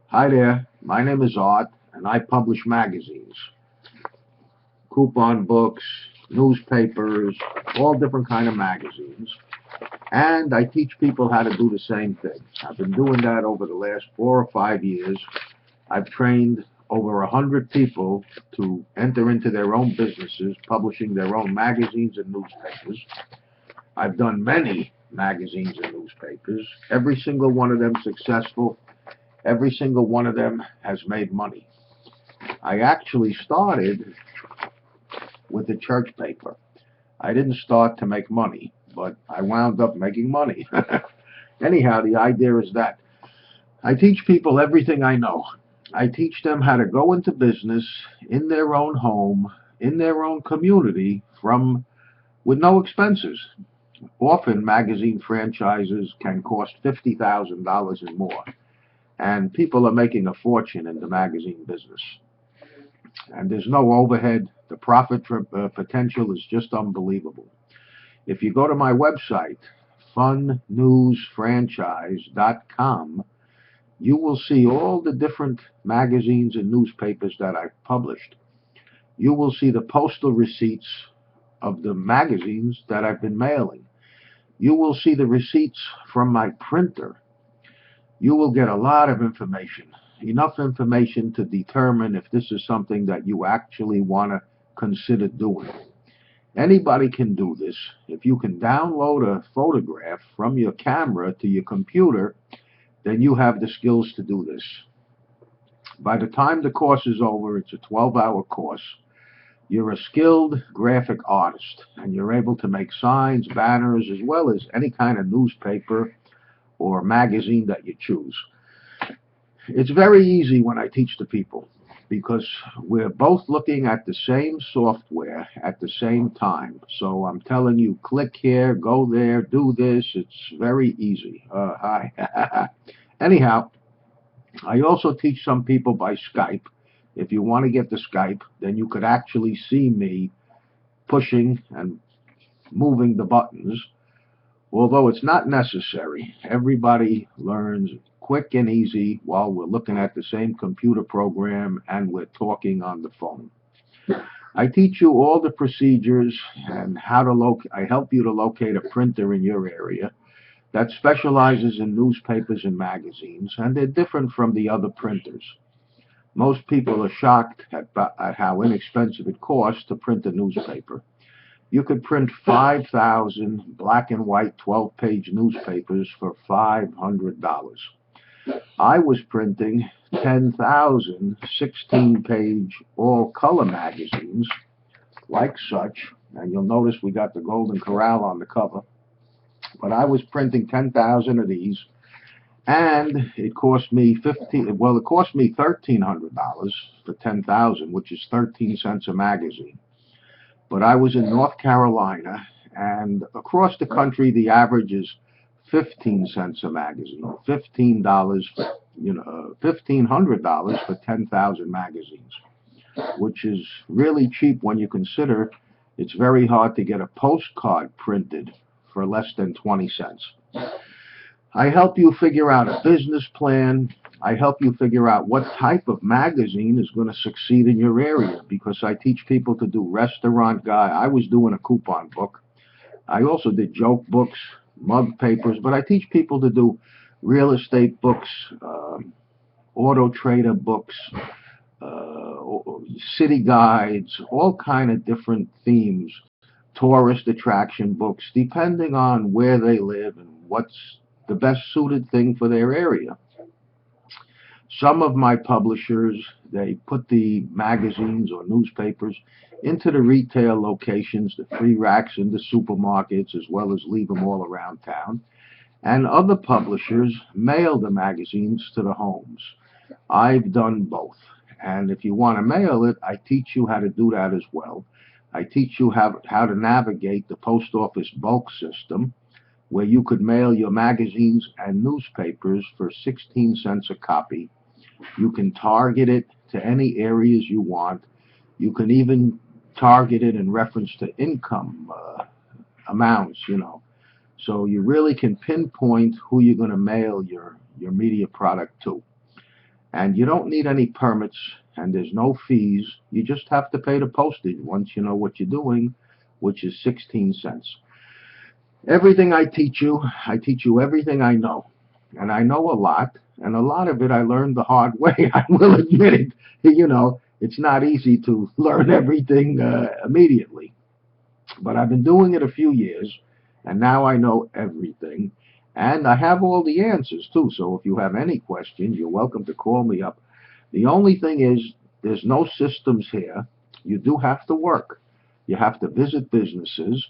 Hi there, my name is Art, and I publish magazines, coupon books, newspapers, all different kind of magazines. And I teach people how to do the same thing. I've been doing that over the last 4 or 5 years. I've trained over 100 people to enter into their own businesses, publishing their own magazines and newspapers. I've done many magazines and newspapers, every single one of them successful. Every single one of them has made money. I actually started with the church paper. I didn't start to make money, but I wound up making money. Anyhow, the idea is that I teach people everything I know. I teach them how to go into business in their own home, in their own community, from with no expenses. Often magazine franchises can cost $50,000 and more, and people are making a fortune in the magazine business. And there's no overhead. The profit potential is just unbelievable. If you go to my website, funnewsfranchise.com, you will see all the different magazines and newspapers that I've published. You will see the postal receipts of the magazines that I've been mailing. You will see the receipts from my printer. You will get a lot of information, enough information to determine if this is something that you actually want to consider doing. Anybody can do this. If you can download a photograph from your camera to your computer, then you have the skills to do this. By the time the course is over, it's a 12-hour course. You're a skilled graphic artist, and you're able to make signs, banners, as well as any kind of newspaper or magazine that you choose. It's very easy when I teach the people because we're both looking at the same software at the same time. So I'm telling you, click here, go there, do this. It's very easy. Hi. Anyhow, I also teach some people by Skype. If you want to get the Skype, then you could actually see me pushing and moving the buttons, although it's not necessary. Everybody learns quick and easy while we're looking at the same computer program and we're talking on the phone. I teach you all the procedures and how to locate. I help you to locate a printer in your area that specializes in newspapers and magazines, and they're different from the other printers. Most people are shocked at how inexpensive it costs to print a newspaper. You could print 5,000 black and white 12-page newspapers for $500. I was printing 10,000 16-page all-color magazines like such, and you'll notice we got the Golden Corral on the cover, but I was printing 10,000 of these, and it cost me $1,300 for 10,000, which is 13 cents a magazine. But I was in North Carolina, and across the country, the average is 15 cents a magazine, $15 for, $1,500 for 10,000 magazines, which is really cheap when you consider it's very hard to get a postcard printed for less than 20 cents. I help you figure out a business plan. I help you figure out what type of magazine is going to succeed in your area, because I teach people to do restaurant guide. I was doing a coupon book. I also did joke books, mug papers, but I teach people to do real estate books, auto trader books, city guides, all kind of different themes, tourist attraction books, depending on where they live and what's the best suited thing for their area. Some of my publishers, they put the magazines or newspapers into the retail locations, the free racks in the supermarkets, as well as leave them all around town. And other publishers mail the magazines to the homes. I've done both. And if you want to mail it, I teach you how to do that as well. I teach you how to navigate the post office bulk system, where you could mail your magazines and newspapers for 16 cents a copy. You can target it to any areas you want. You can even target it in reference to income amounts. So you really can pinpoint who you're going to mail your media product to. And you don't need any permits, and there's no fees. You just have to pay the postage once you know what you're doing, which is 16 cents. Everything I teach you everything I know. And I know a lot, and a lot of it I learned the hard way. I will admit it. It's not easy to learn everything immediately. But I've been doing it a few years, and now I know everything. And I have all the answers, too. So if you have any questions, you're welcome to call me up. The only thing is, there's no systems here. You do have to work. You have to visit businesses.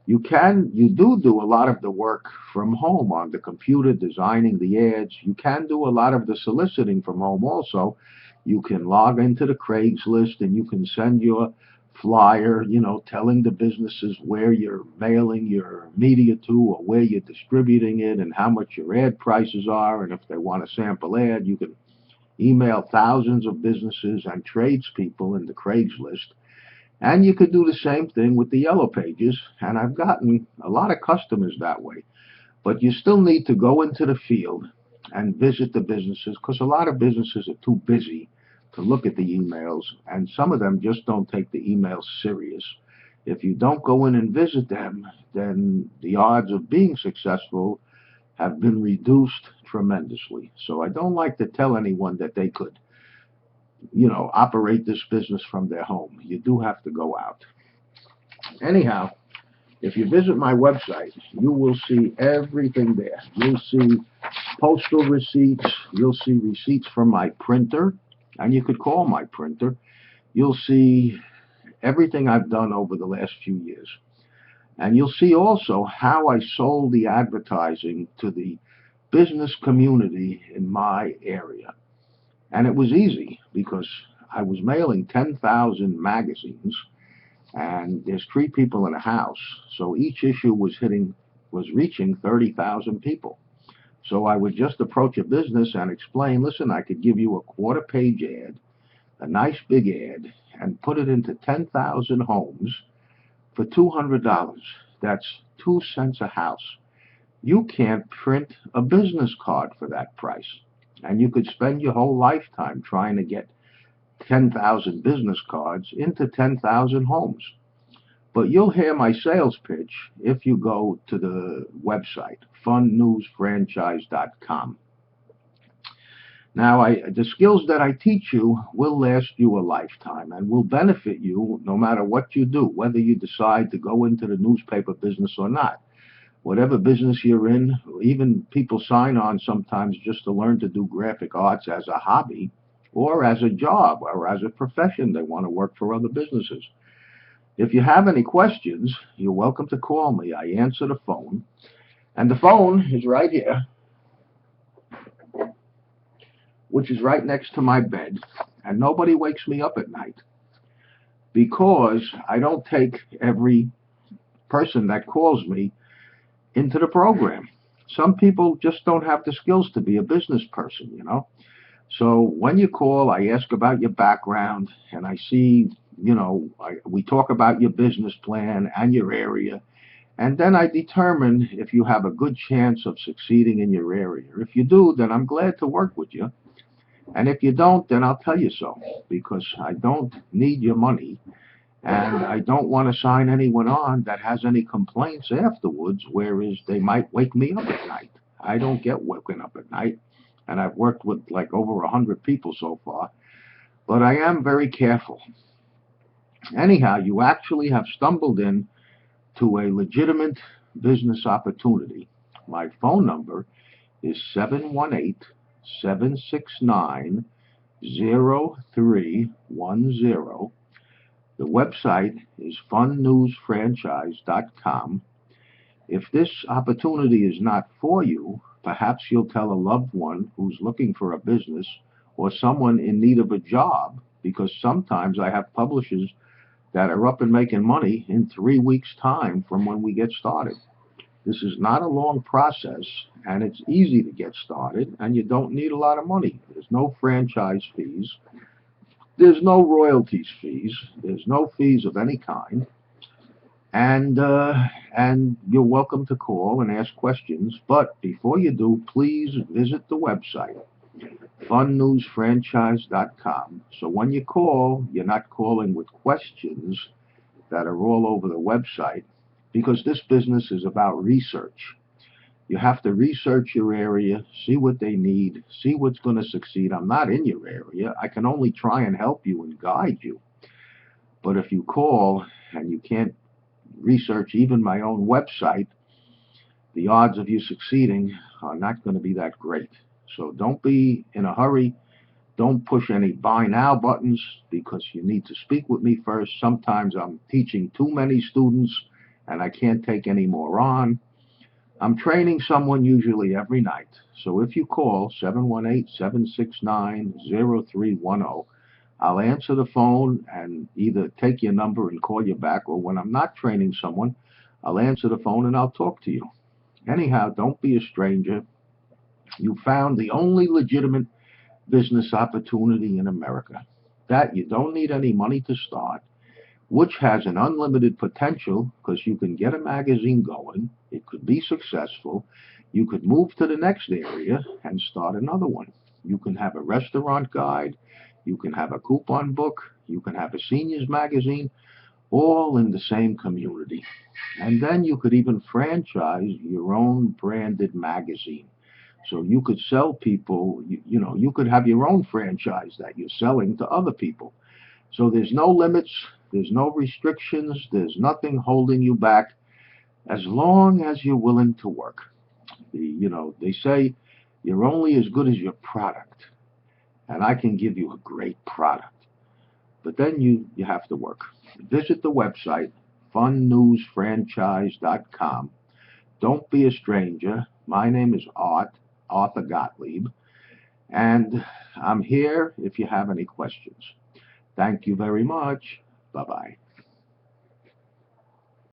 You do a lot of the work from home on the computer, designing the ads. You can do a lot of the soliciting from home also. You can log into the Craigslist and you can send your flyer, telling the businesses where you're mailing your media to or where you're distributing it and how much your ad prices are. And if they want a sample ad, you can email thousands of businesses and tradespeople in the Craigslist. And you could do the same thing with the Yellow Pages, and I've gotten a lot of customers that way. But you still need to go into the field and visit the businesses because a lot of businesses are too busy to look at the emails, and some of them just don't take the emails serious. If you don't go in and visit them, then the odds of being successful have been reduced tremendously. So I don't like to tell anyone that they could operate this business from their home. You do have to go out. Anyhow, if you visit my website, you will see everything there. You'll see postal receipts. You'll see receipts from my printer, and you could call my printer. You'll see everything I've done over the last few years. And you'll see also how I sold the advertising to the business community in my area. And it was easy because I was mailing 10,000 magazines, and there's 3 people in a house, so each issue was reaching 30,000 people. So I would just approach a business and explain, listen, I could give you a quarter-page ad, a nice big ad, and put it into 10,000 homes for $200. That's 2 cents a house. You can't print a business card for that price. And you could spend your whole lifetime trying to get 10,000 business cards into 10,000 homes. But you'll hear my sales pitch if you go to the website, funnewsfranchise.com. Now, the skills that I teach you will last you a lifetime and will benefit you no matter what you do, whether you decide to go into the newspaper business or not. Whatever business you're in, even people sign on sometimes just to learn to do graphic arts as a hobby or as a job or as a profession. They want to work for other businesses. If you have any questions, you're welcome to call me. I answer the phone. And the phone is right here, which is right next to my bed. And nobody wakes me up at night because I don't take every person that calls me into the program. Some people just don't have the skills to be a business person. So when you call, I ask about your background, and I see, we talk about your business plan and your area, and then I determine if you have a good chance of succeeding in your area. If you do, then I'm glad to work with you. And if you don't, then I'll tell you so, because I don't need your money. And I don't want to sign anyone on that has any complaints afterwards, whereas they might wake me up at night. I don't get woken up at night, and I've worked with like over 100 people so far, but I am very careful. Anyhow, you actually have stumbled in to a legitimate business opportunity. My phone number is 718-769-0310. The website is funnewsfranchise.com. If this opportunity is not for you, perhaps you'll tell a loved one who's looking for a business or someone in need of a job, because sometimes I have publishers that are up and making money in 3 weeks' time from when we get started. This is not a long process, and it's easy to get started, and you don't need a lot of money. There's no franchise fees. There's no royalties fees. There's no fees of any kind. And you're welcome to call and ask questions. But before you do, please visit the website, funnewsfranchise.com. So when you call, you're not calling with questions that are all over the website, because this business is about research. You have to research your area, see what they need, see what's going to succeed. I'm not in your area. I can only try and help you and guide you. But if you call and you can't research even my own website, the odds of you succeeding are not going to be that great. So don't be in a hurry. Don't push any buy now buttons, because you need to speak with me first. Sometimes I'm teaching too many students and I can't take any more on. I'm training someone usually every night. So if you call 718-769-0310, I'll answer the phone and either take your number and call you back, or when I'm not training someone, I'll answer the phone and I'll talk to you. Anyhow, don't be a stranger. You found the only legitimate business opportunity in America, that you don't need any money to start, which has an unlimited potential, because you can get a magazine going, it could be successful, you could move to the next area and start another one. You can have a restaurant guide, you can have a coupon book, you can have a seniors magazine, all in the same community. And then you could even franchise your own branded magazine. So you could sell people, you could have your own franchise that you're selling to other people. So there's no limits, there's no restrictions, there's nothing holding you back, as long as you're willing to work. They say you're only as good as your product, and I can give you a great product. But then you have to work. Visit the website, funnewsfranchise.com. Don't be a stranger. My name is Arthur Gottlieb, and I'm here if you have any questions. Thank you very much. Bye-bye.